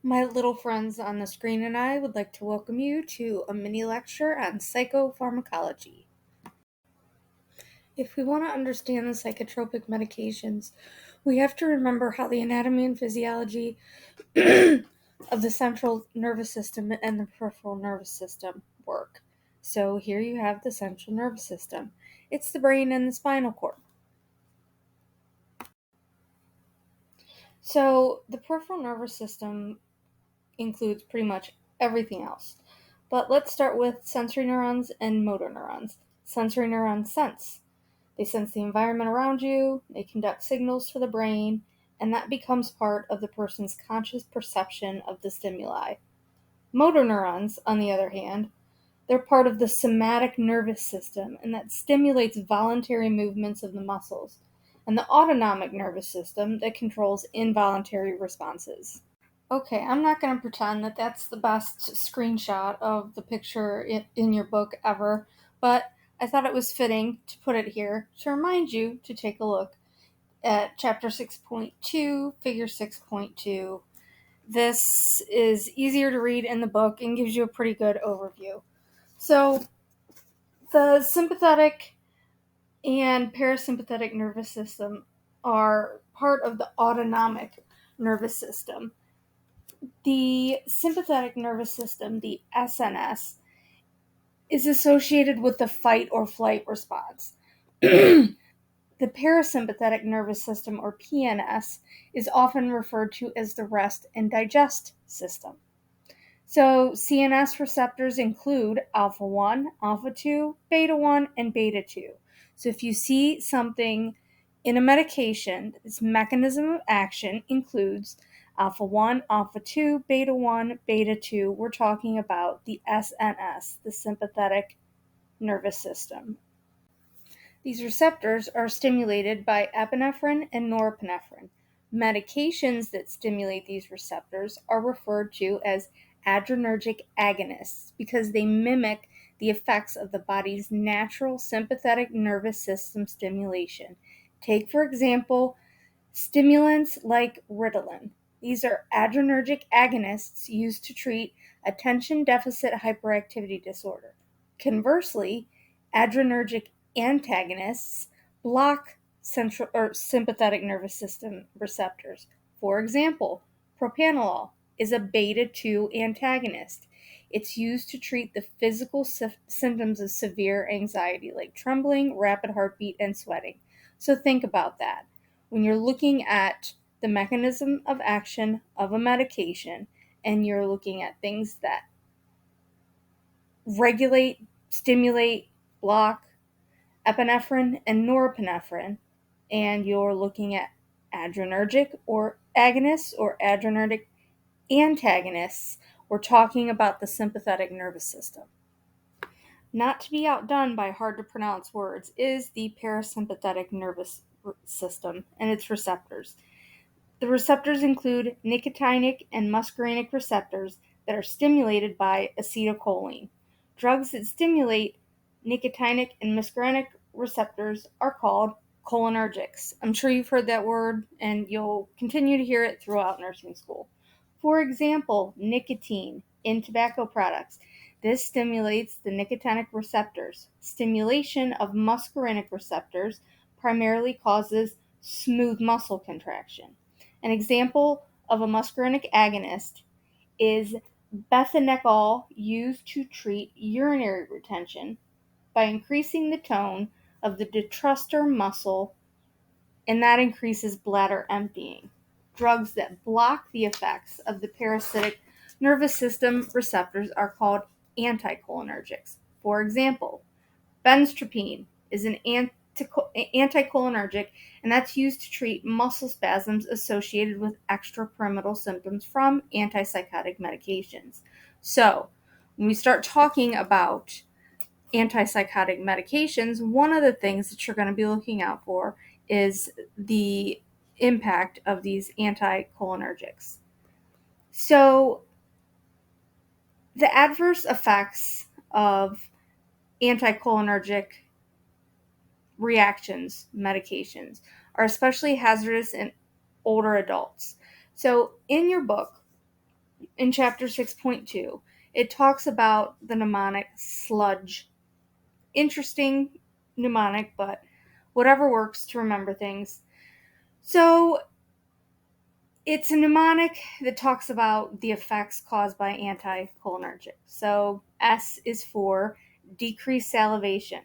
My little friends on the screen and I would like to welcome you to a mini lecture on psychopharmacology. If we want to understand the psychotropic medications, we have to remember how the anatomy and physiology of the central nervous system and the peripheral nervous system work. So here you have the central nervous system. It's the brain and the spinal cord. So the peripheral nervous system includes pretty much everything else. But let's start with sensory neurons and motor neurons. Sensory neurons sense. They sense the environment around you, they conduct signals for the brain, and that becomes part of the person's conscious perception of the stimuli. Motor neurons, on the other hand, they're part of the somatic nervous system, and that stimulates voluntary movements of the muscles, and the autonomic nervous system that controls involuntary responses. Okay, I'm not going to pretend that that's the best screenshot of the picture in your book ever, but I thought it was fitting to put it here to remind you to take a look at Chapter 6.2, Figure 6.2. This is easier to read in the book and gives you a pretty good overview. So, the sympathetic and parasympathetic nervous system are part of the autonomic nervous system. The sympathetic nervous system, the SNS, is associated with the fight or flight response. The parasympathetic nervous system, or PNS, is often referred to as the rest and digest system. So, CNS receptors include alpha 1, alpha 2, beta 1, and beta 2. So, if you see something in a medication, its mechanism of action includes alpha 1, alpha 2, beta 1, beta 2. We're talking about the SNS, the sympathetic nervous system. These receptors are stimulated by epinephrine and norepinephrine. Medications that stimulate these receptors are referred to as adrenergic agonists because they mimic the effects of the body's natural sympathetic nervous system stimulation. Take, for example, stimulants like Ritalin. These are adrenergic agonists used to treat attention deficit hyperactivity disorder. Conversely, adrenergic antagonists block central or sympathetic nervous system receptors. For example, propranolol is a beta 2 antagonist. It's used to treat the physical symptoms of severe anxiety like trembling, rapid heartbeat, and sweating. So think about that. When you're looking at the mechanism of action of a medication and you're looking at things that regulate, stimulate, block epinephrine and norepinephrine, and you're looking at adrenergic or agonists or adrenergic antagonists, we're talking about the sympathetic nervous system. Not to be outdone by hard to pronounce words is the parasympathetic nervous system and its receptors. The receptors include nicotinic and muscarinic receptors that are stimulated by acetylcholine. Drugs that stimulate nicotinic and muscarinic receptors are called cholinergics. I'm sure you've heard that word and you'll continue to hear it throughout nursing school. For example, nicotine in tobacco products. This stimulates the nicotinic receptors. Stimulation of muscarinic receptors primarily causes smooth muscle contraction. An example of a muscarinic agonist is bethanechol, used to treat urinary retention by increasing the tone of the detrusor muscle, and that increases bladder emptying. Drugs that block the effects of the parasitic nervous system receptors are called anticholinergics. For example, benztropine is an anticholinergic, and that's used to treat muscle spasms associated with extrapyramidal symptoms from antipsychotic medications. So, when we start talking about antipsychotic medications, one of the things that you're going to be looking out for is the impact of these anticholinergics. So, the adverse effects of anticholinergic reactions, medications, are especially hazardous in older adults. So, in your book, in chapter 6.2. It talks about the mnemonic sludge. Interesting mnemonic, but whatever works to remember things. So it's a mnemonic that talks about the effects caused by anticholinergic. So S is for decreased salivation.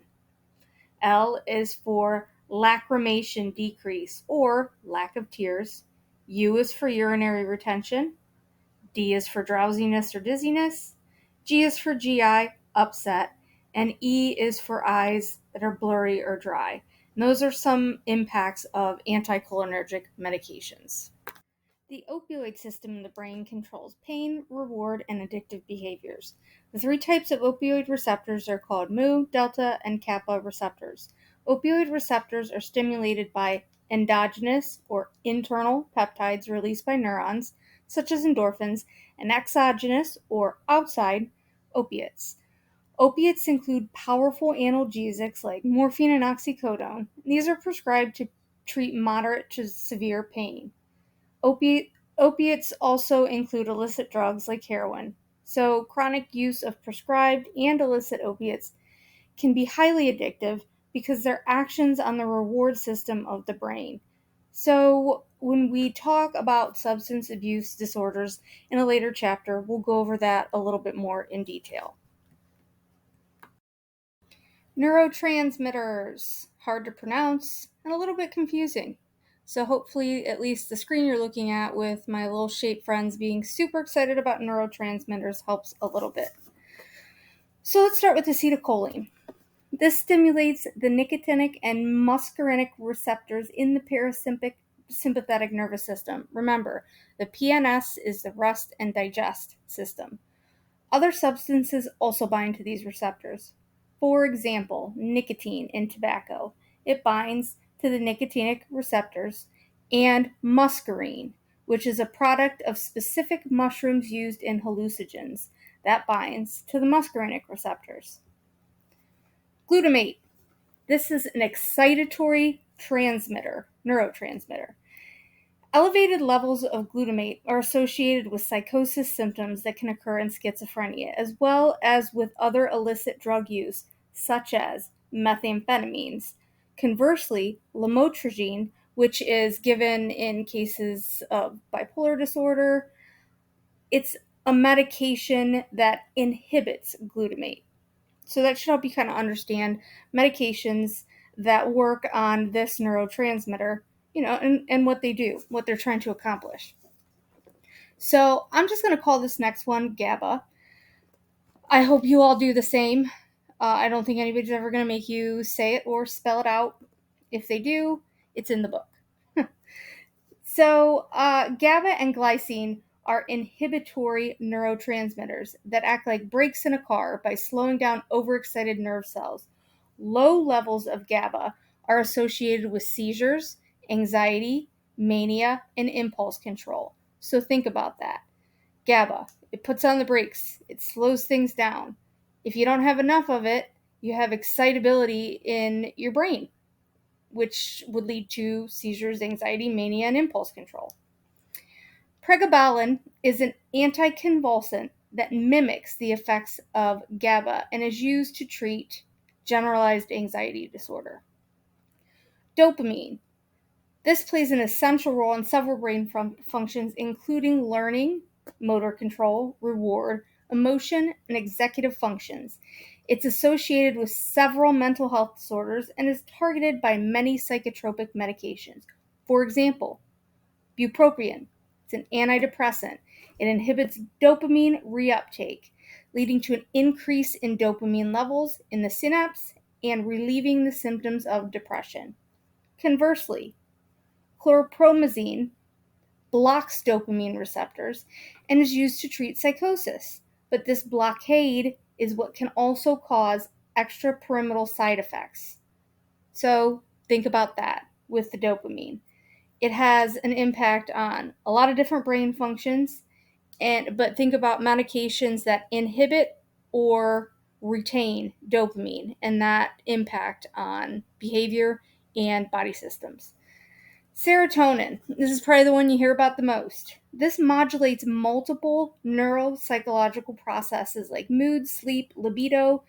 L is for lacrimation decrease or lack of tears. U is for urinary retention. D is for drowsiness or dizziness. G is for GI, upset. And E is for eyes that are blurry or dry. And those are some impacts of anticholinergic medications. The opioid system in the brain controls pain, reward, and addictive behaviors. The three types of opioid receptors are called mu, delta, and kappa receptors. Opioid receptors are stimulated by endogenous or internal peptides released by neurons, such as endorphins, and exogenous or outside opiates. Opiates include powerful analgesics like morphine and oxycodone. These are prescribed to treat moderate to severe pain. Opiates also include illicit drugs like heroin. So chronic use of prescribed and illicit opiates can be highly addictive because their actions on the reward system of the brain. So when we talk about substance abuse disorders in a later chapter, we'll go over that a little bit more in detail. Neurotransmitters, hard to pronounce and a little bit confusing. So hopefully at least the screen you're looking at with my little shape friends being super excited about neurotransmitters helps a little bit. So let's start with acetylcholine. This stimulates the nicotinic and muscarinic receptors in the parasympathetic nervous system. Remember, the PNS is the rest and digest system. Other substances also bind to these receptors. For example, nicotine in tobacco. It binds to the nicotinic receptors, and muscarine, which is a product of specific mushrooms used in hallucinogens, that binds to the muscarinic receptors. Glutamate. This is an excitatory neurotransmitter. Elevated levels of glutamate are associated with psychosis symptoms that can occur in schizophrenia, as well as with other illicit drug use, such as methamphetamines. Conversely, lamotrigine, which is given in cases of bipolar disorder, it's a medication that inhibits glutamate. So that should help you kind of understand medications that work on this neurotransmitter, and what they do, what they're trying to accomplish. So I'm just going to call this next one GABA. I hope you all do the same. I don't think anybody's ever going to make you say it or spell it out. If they do, it's in the book. So GABA and glycine are inhibitory neurotransmitters that act like brakes in a car by slowing down overexcited nerve cells. Low levels of GABA are associated with seizures, anxiety, mania, and impulse control. So think about that. GABA, it puts on the brakes. It slows things down. If you don't have enough of it, you have excitability in your brain, which would lead to seizures, anxiety, mania, and impulse control. Pregabalin is an anticonvulsant that mimics the effects of GABA and is used to treat generalized anxiety disorder. Dopamine. This plays an essential role in several brain functions, including learning, motor control, reward, emotion, and executive functions. It's associated with several mental health disorders and is targeted by many psychotropic medications. For example, bupropion. It's an antidepressant. It inhibits dopamine reuptake, leading to an increase in dopamine levels in the synapse and relieving the symptoms of depression. Conversely, chlorpromazine blocks dopamine receptors and is used to treat psychosis, but this blockade is what can also cause extrapyramidal side effects. So think about that with the dopamine. It has an impact on a lot of different brain functions, but think about medications that inhibit or retain dopamine and that impact on behavior and body systems. Serotonin. This is probably the one you hear about the most. This modulates multiple neuropsychological processes like mood, sleep, libido,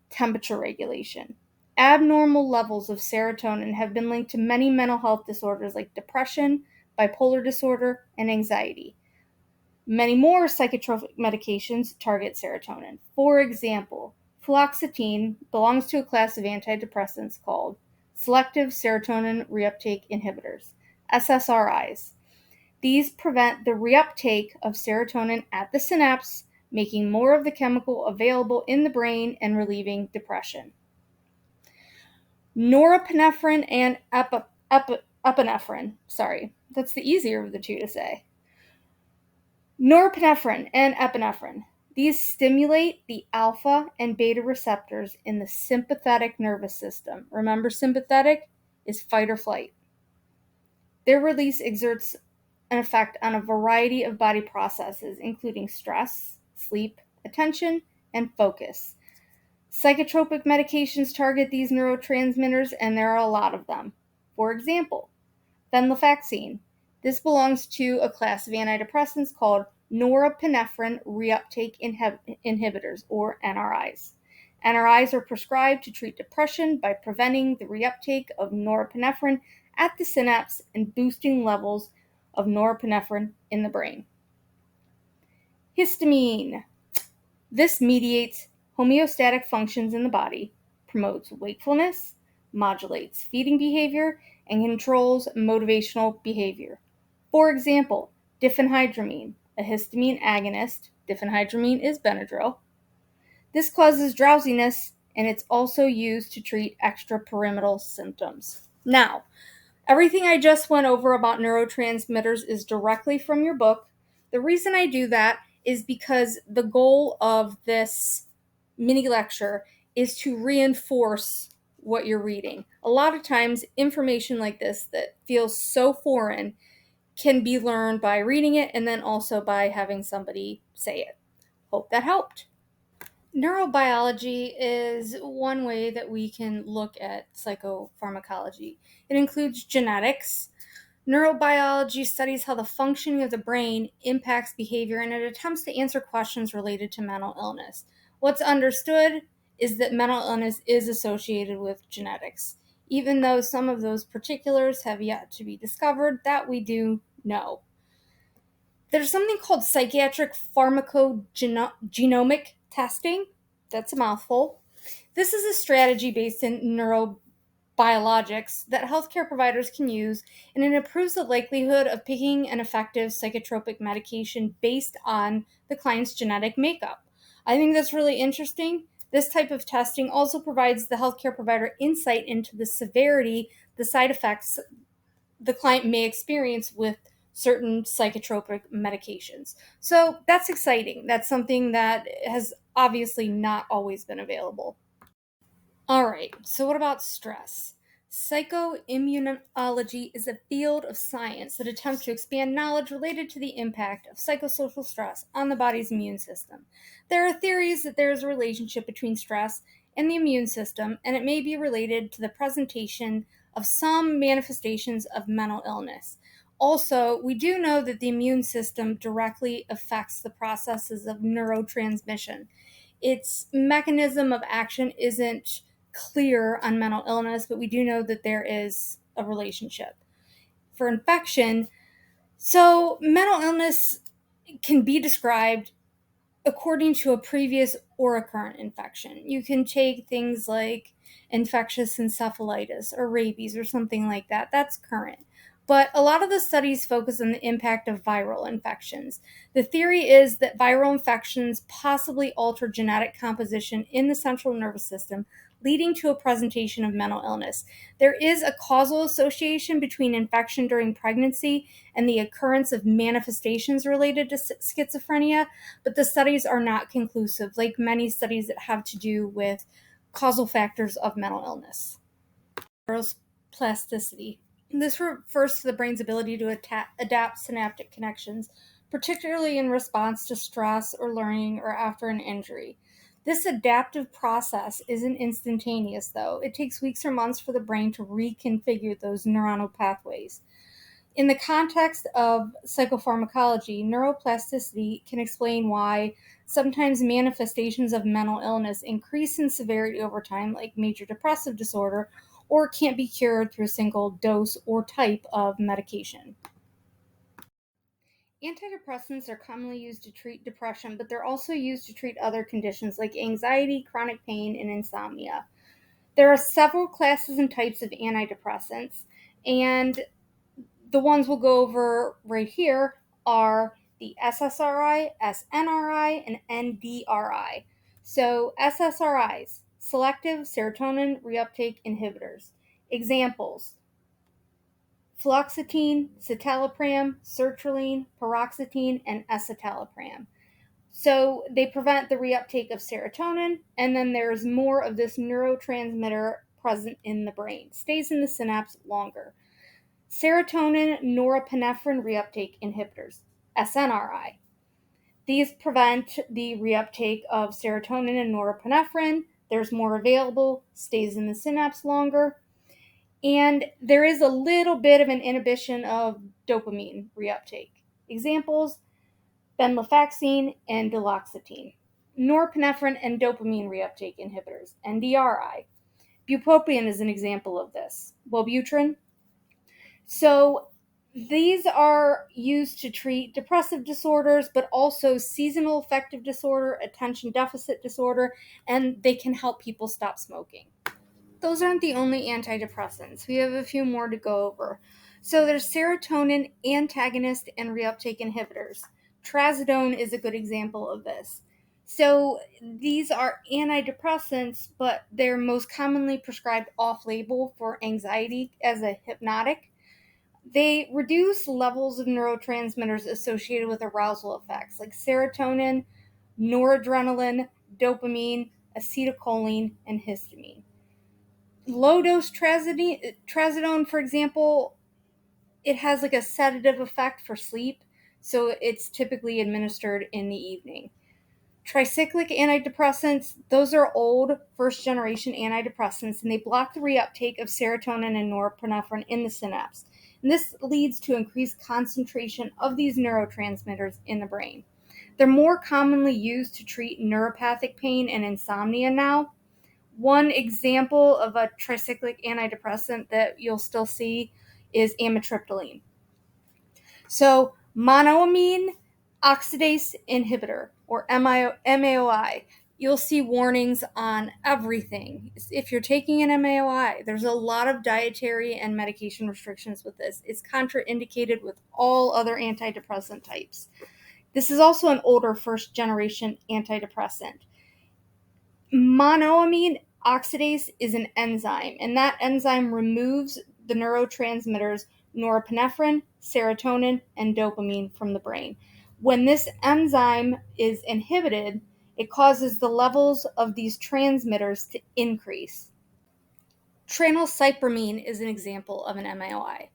temperature regulation. Abnormal levels of serotonin have been linked to many mental health disorders like depression, bipolar disorder, and anxiety. Many more psychotropic medications target serotonin. For example, fluoxetine belongs to a class of antidepressants called selective serotonin reuptake inhibitors, SSRIs. These prevent the reuptake of serotonin at the synapse, making more of the chemical available in the brain and relieving depression. Norepinephrine and epinephrine, that's the easier of the two to say. Norepinephrine and epinephrine. These stimulate the alpha and beta receptors in the sympathetic nervous system. Remember, sympathetic is fight or flight. Their release exerts an effect on a variety of body processes, including stress, sleep, attention, and focus. Psychotropic medications target these neurotransmitters, and there are a lot of them. For example, venlafaxine. This belongs to a class of antidepressants called norepinephrine reuptake inhibitors, or NRIs. NRIs are prescribed to treat depression by preventing the reuptake of norepinephrine at the synapse and boosting levels of norepinephrine in the brain. Histamine. This mediates homeostatic functions in the body, promotes wakefulness, modulates feeding behavior, and controls motivational behavior. For example, diphenhydramine, a histamine agonist. Diphenhydramine is Benadryl. This causes drowsiness, and it's also used to treat extrapyramidal symptoms. Now, everything I just went over about neurotransmitters is directly from your book. The reason I do that is because the goal of this mini lecture is to reinforce what you're reading. A lot of times, information like this that feels so foreign can be learned by reading it and then also by having somebody say it. Hope that helped. Neurobiology is one way that we can look at psychopharmacology. It includes genetics. Neurobiology studies how the functioning of the brain impacts behavior, and it attempts to answer questions related to mental illness. What's understood is that mental illness is associated with genetics. Even though some of those particulars have yet to be discovered, that we do know. There's something called psychiatric pharmacogenomic testing. That's a mouthful. This is a strategy based in neurobiologics that healthcare providers can use, and it improves the likelihood of picking an effective psychotropic medication based on the client's genetic makeup. I think that's really interesting. This type of testing also provides the healthcare provider insight into the severity, the side effects the client may experience with certain psychotropic medications. So that's exciting. That's something that has obviously not always been available. All right, so what about stress? Psychoimmunology is a field of science that attempts to expand knowledge related to the impact of psychosocial stress on the body's immune system. There are theories that there is a relationship between stress and the immune system, and it may be related to the presentation of some manifestations of mental illness. Also, we do know that the immune system directly affects the processes of neurotransmission. Its mechanism of action isn't clear on mental illness, but we do know that there is a relationship. For infection, so mental illness can be described according to a previous or a current infection. You can take things like infectious encephalitis or rabies or something like that. That's current. But a lot of the studies focus on the impact of viral infections. The theory is that viral infections possibly alter genetic composition in the central nervous system, leading to a presentation of mental illness. There is a causal association between infection during pregnancy and the occurrence of manifestations related to schizophrenia, but the studies are not conclusive, like many studies that have to do with causal factors of mental illness. Neuroplasticity. This refers to the brain's ability to adapt synaptic connections, particularly in response to stress or learning or after an injury. This adaptive process isn't instantaneous, though. It takes weeks or months for the brain to reconfigure those neuronal pathways. In the context of psychopharmacology, neuroplasticity can explain why sometimes manifestations of mental illness increase in severity over time, like major depressive disorder, or can't be cured through a single dose or type of medication. Antidepressants are commonly used to treat depression, but they're also used to treat other conditions like anxiety, chronic pain, and insomnia. There are several classes and types of antidepressants, and the ones we'll go over right here are the SSRI, SNRI, and NDRI. So SSRIs, selective serotonin reuptake inhibitors. Examples: fluoxetine, citalopram, sertraline, paroxetine, and escitalopram. So they prevent the reuptake of serotonin, and then there's more of this neurotransmitter present in the brain, stays in the synapse longer. Serotonin norepinephrine reuptake inhibitors, SNRI. These prevent the reuptake of serotonin and norepinephrine. There's more available, stays in the synapse longer, and there is a little bit of an inhibition of dopamine reuptake. Examples: venlafaxine and duloxetine. Norepinephrine and dopamine reuptake inhibitors, NDRI. Bupropion is an example of this. Wellbutrin. So these are used to treat depressive disorders, but also seasonal affective disorder, attention deficit disorder, and they can help people stop smoking. Those aren't the only antidepressants. We have a few more to go over. So there's serotonin antagonist and reuptake inhibitors. Trazodone is a good example of this. So these are antidepressants, but they're most commonly prescribed off-label for anxiety as a hypnotic. They reduce levels of neurotransmitters associated with arousal effects like serotonin, noradrenaline, dopamine, acetylcholine, and histamine. Low-dose trazodone, for example, it has like a sedative effect for sleep, so it's typically administered in the evening. Tricyclic antidepressants, those are old first-generation antidepressants, and they block the reuptake of serotonin and norepinephrine in the synapse. And this leads to increased concentration of these neurotransmitters in the brain. They're more commonly used to treat neuropathic pain and insomnia now. One example of a tricyclic antidepressant that you'll still see is amitriptyline. So, monoamine oxidase inhibitor, or MAOI. You'll see warnings on everything. If you're taking an MAOI, there's a lot of dietary and medication restrictions with this. It's contraindicated with all other antidepressant types. This is also an older first-generation antidepressant. Monoamine oxidase is an enzyme, and that enzyme removes the neurotransmitters norepinephrine, serotonin, and dopamine from the brain. When this enzyme is inhibited, it causes the levels of these transmitters to increase. Tranylcypromine is an example of an MAOI.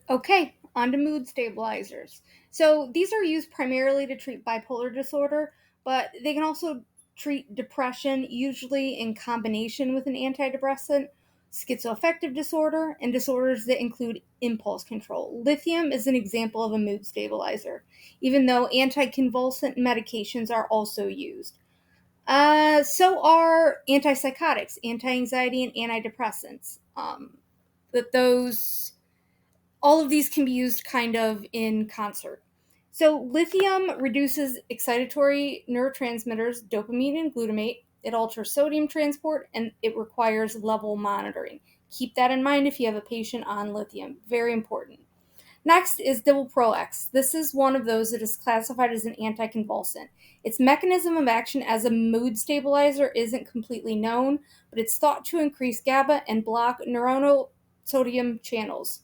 Okay, on to mood stabilizers. So these are used primarily to treat bipolar disorder, but they can also treat depression, usually in combination with an antidepressant, schizoaffective disorder, and disorders that include impulse control. Lithium is an example of a mood stabilizer, even though anticonvulsant medications are also used. So are antipsychotics, anti-anxiety, and antidepressants. All of these can be used kind of in concert. So lithium reduces excitatory neurotransmitters, dopamine and glutamate. It alters sodium transport, and it requires level monitoring. Keep that in mind if you have a patient on lithium. Very important. Next is Divalproex. This is one of those that is classified as an anticonvulsant. Its mechanism of action as a mood stabilizer isn't completely known, but it's thought to increase GABA and block neuronal sodium channels.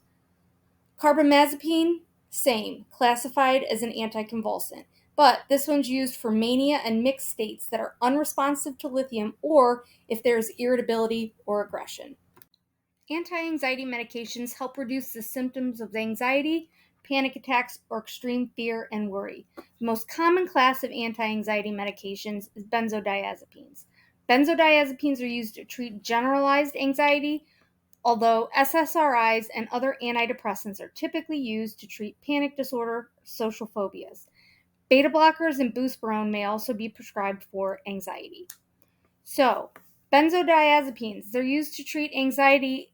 Carbamazepine, same, classified as an anticonvulsant, but this one's used for mania and mixed states that are unresponsive to lithium or if there's irritability or aggression. Anti-anxiety medications help reduce the symptoms of anxiety, panic attacks, or extreme fear and worry. The most common class of anti-anxiety medications is benzodiazepines. Benzodiazepines are used to treat generalized anxiety, although SSRIs and other antidepressants are typically used to treat panic disorder, social phobias. Beta blockers and buspirone may also be prescribed for anxiety. So, benzodiazepines, they're used to treat anxiety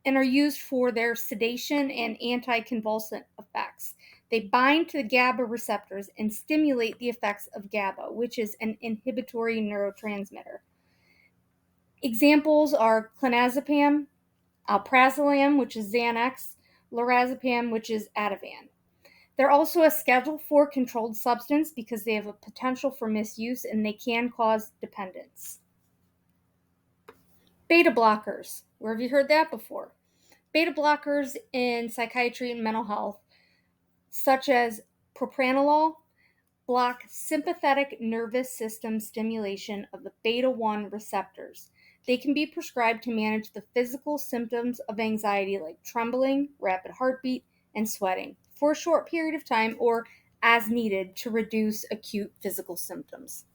and are used for their sedation and anticonvulsant effects. They bind to the GABA receptors and stimulate the effects of GABA, which is an inhibitory neurotransmitter. Examples are clonazepam, alprazolam, which is Xanax, lorazepam, which is Ativan. They're also a Schedule IV controlled substance because they have a potential for misuse and they can cause dependence. Beta blockers. Where have you heard that before? Beta blockers in psychiatry and mental health, such as propranolol, block sympathetic nervous system stimulation of the beta-1 receptors. They can be prescribed to manage the physical symptoms of anxiety like trembling, rapid heartbeat, and sweating for a short period of time or as needed to reduce acute physical symptoms.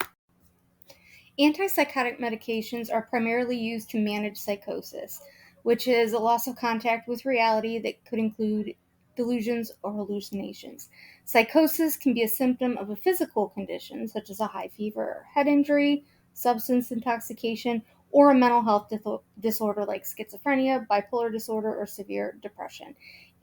Antipsychotic medications are primarily used to manage psychosis, which is a loss of contact with reality that could include delusions or hallucinations. Psychosis can be a symptom of a physical condition, such as a high fever or head injury, substance intoxication, or a mental health disorder like schizophrenia, bipolar disorder, or severe depression.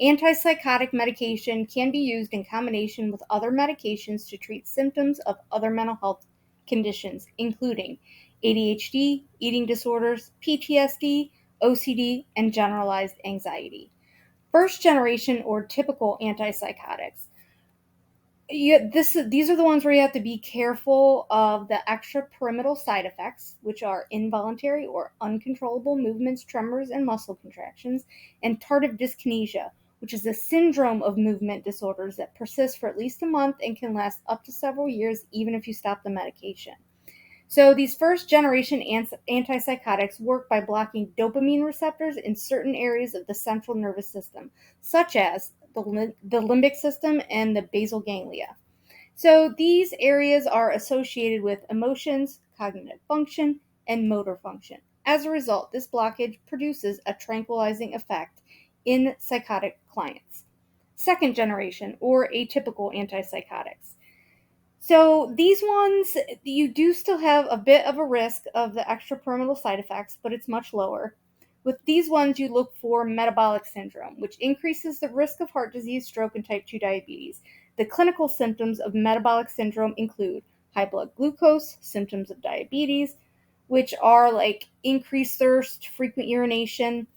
Antipsychotic medication can be used in combination with other medications to treat symptoms of other mental health conditions, including ADHD, eating disorders, PTSD, OCD, and generalized anxiety. First generation or typical antipsychotics. These are the ones where you have to be careful of the extrapyramidal side effects, which are involuntary or uncontrollable movements, tremors, and muscle contractions, and tardive dyskinesia, which is a syndrome of movement disorders that persists for at least a month and can last up to several years even if you stop the medication. So these first generation antipsychotics work by blocking dopamine receptors in certain areas of the central nervous system, such as the limbic system and the basal ganglia. So these areas are associated with emotions, cognitive function, and motor function. As a result, this blockage produces a tranquilizing effect in psychotic clients. Second generation or atypical antipsychotics. So these ones, you do still have a bit of a risk of the extrapyramidal side effects, but it's much lower. With these ones, you look for metabolic syndrome, which increases the risk of heart disease, stroke, and type 2 diabetes. The clinical symptoms of metabolic syndrome include high blood glucose, symptoms of diabetes, which are like increased thirst, frequent urination,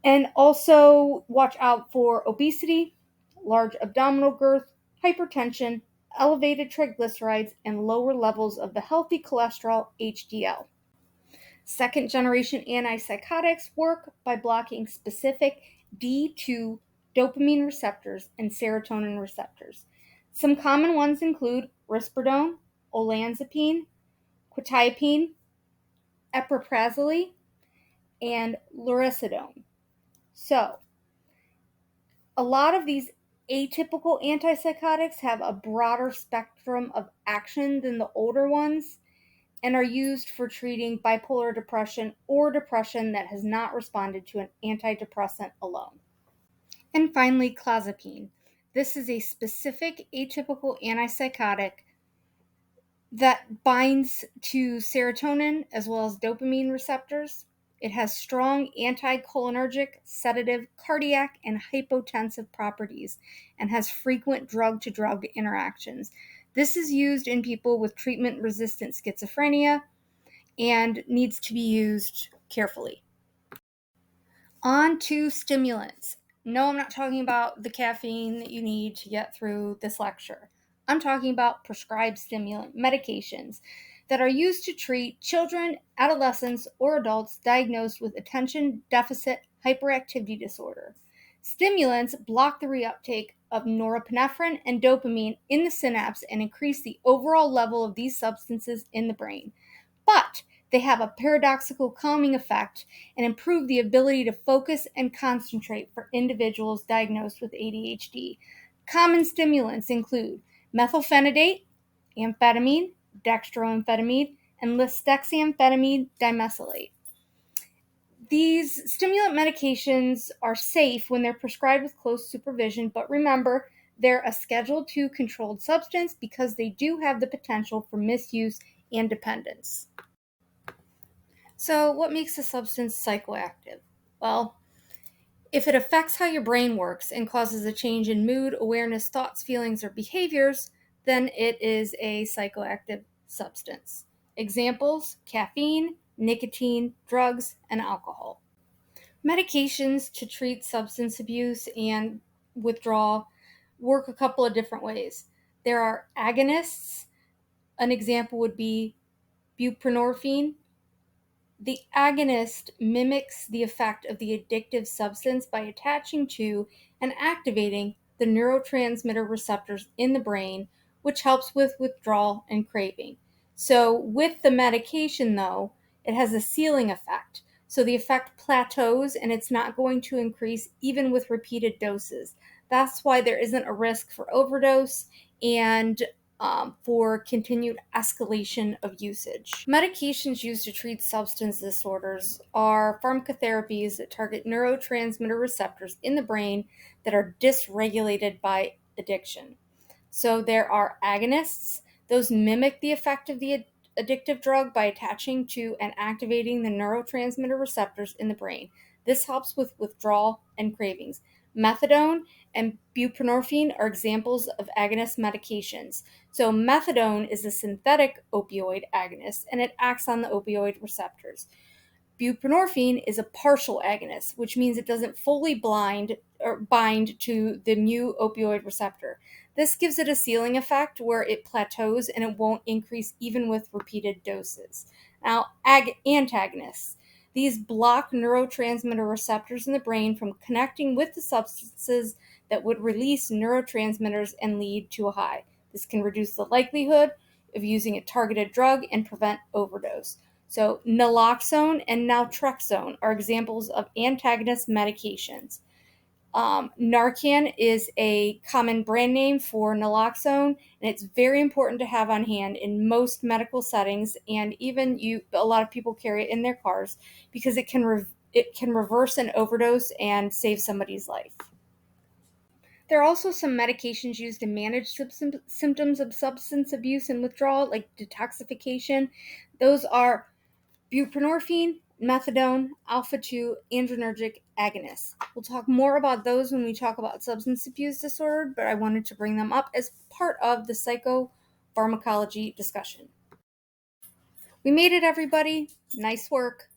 and also watch out for obesity, large abdominal girth, hypertension, elevated triglycerides, and lower levels of the healthy cholesterol HDL. Second generation antipsychotics work by blocking specific D2 dopamine receptors and serotonin receptors. Some common ones include risperidone, olanzapine, quetiapine, epiprazole, and lurasidone. So, a lot of these atypical antipsychotics have a broader spectrum of action than the older ones and are used for treating bipolar depression or depression that has not responded to an antidepressant alone. And finally, clozapine. This is a specific atypical antipsychotic that binds to serotonin as well as dopamine receptors. It has strong anticholinergic, sedative, cardiac, and hypotensive properties and has frequent drug-to-drug interactions. This is used in people with treatment-resistant schizophrenia and needs to be used carefully. On to stimulants. No, I'm not talking about the caffeine that you need to get through this lecture. I'm talking about prescribed stimulant medications that are used to treat children, adolescents, or adults diagnosed with attention deficit hyperactivity disorder. Stimulants block the reuptake of norepinephrine and dopamine in the synapse and increase the overall level of these substances in the brain. But they have a paradoxical calming effect and improve the ability to focus and concentrate for individuals diagnosed with ADHD. Common stimulants include methylphenidate, amphetamine, dextroamphetamine, and lisdexamfetamine dimesylate. These stimulant medications are safe when they're prescribed with close supervision, but remember, they're a Schedule II controlled substance because they do have the potential for misuse and dependence. So, what makes a substance psychoactive? Well, if it affects how your brain works and causes a change in mood, awareness, thoughts, feelings, or behaviors, then it is a psychoactive substance. Examples: caffeine, nicotine, drugs, and alcohol. Medications to treat substance abuse and withdrawal work a couple of different ways. There are agonists. An example would be buprenorphine. The agonist mimics the effect of the addictive substance by attaching to and activating the neurotransmitter receptors in the brain, which helps with withdrawal and craving. So, with the medication, though, it has a ceiling effect. So, the effect plateaus and it's not going to increase even with repeated doses. That's why there isn't a risk for overdose and for continued escalation of usage. Medications used to treat substance disorders are pharmacotherapies that target neurotransmitter receptors in the brain that are dysregulated by addiction. So there are agonists. Those mimic the effect of the addictive drug by attaching to and activating the neurotransmitter receptors in the brain. This helps with withdrawal and cravings. Methadone and buprenorphine are examples of agonist medications. So methadone is a synthetic opioid agonist and it acts on the opioid receptors. Buprenorphine is a partial agonist, which means it doesn't fully bind to the mu opioid receptor. This gives it a ceiling effect where it plateaus and it won't increase even with repeated doses. Now, antagonists. These block neurotransmitter receptors in the brain from connecting with the substances that would release neurotransmitters and lead to a high. This can reduce the likelihood of using a targeted drug and prevent overdose. So naloxone and naltrexone are examples of antagonist medications. Narcan is a common brand name for naloxone, and it's very important to have on hand in most medical settings, and even a lot of people carry it in their cars because it can reverse an overdose and save somebody's life. There are also some medications used to manage symptoms of substance abuse and withdrawal, like detoxification. Those are buprenorphine, methadone, alpha-2 adrenergic agonists. We'll talk more about those when we talk about substance abuse disorder, but I wanted to bring them up as part of the psychopharmacology discussion. We made it, everybody. Nice work.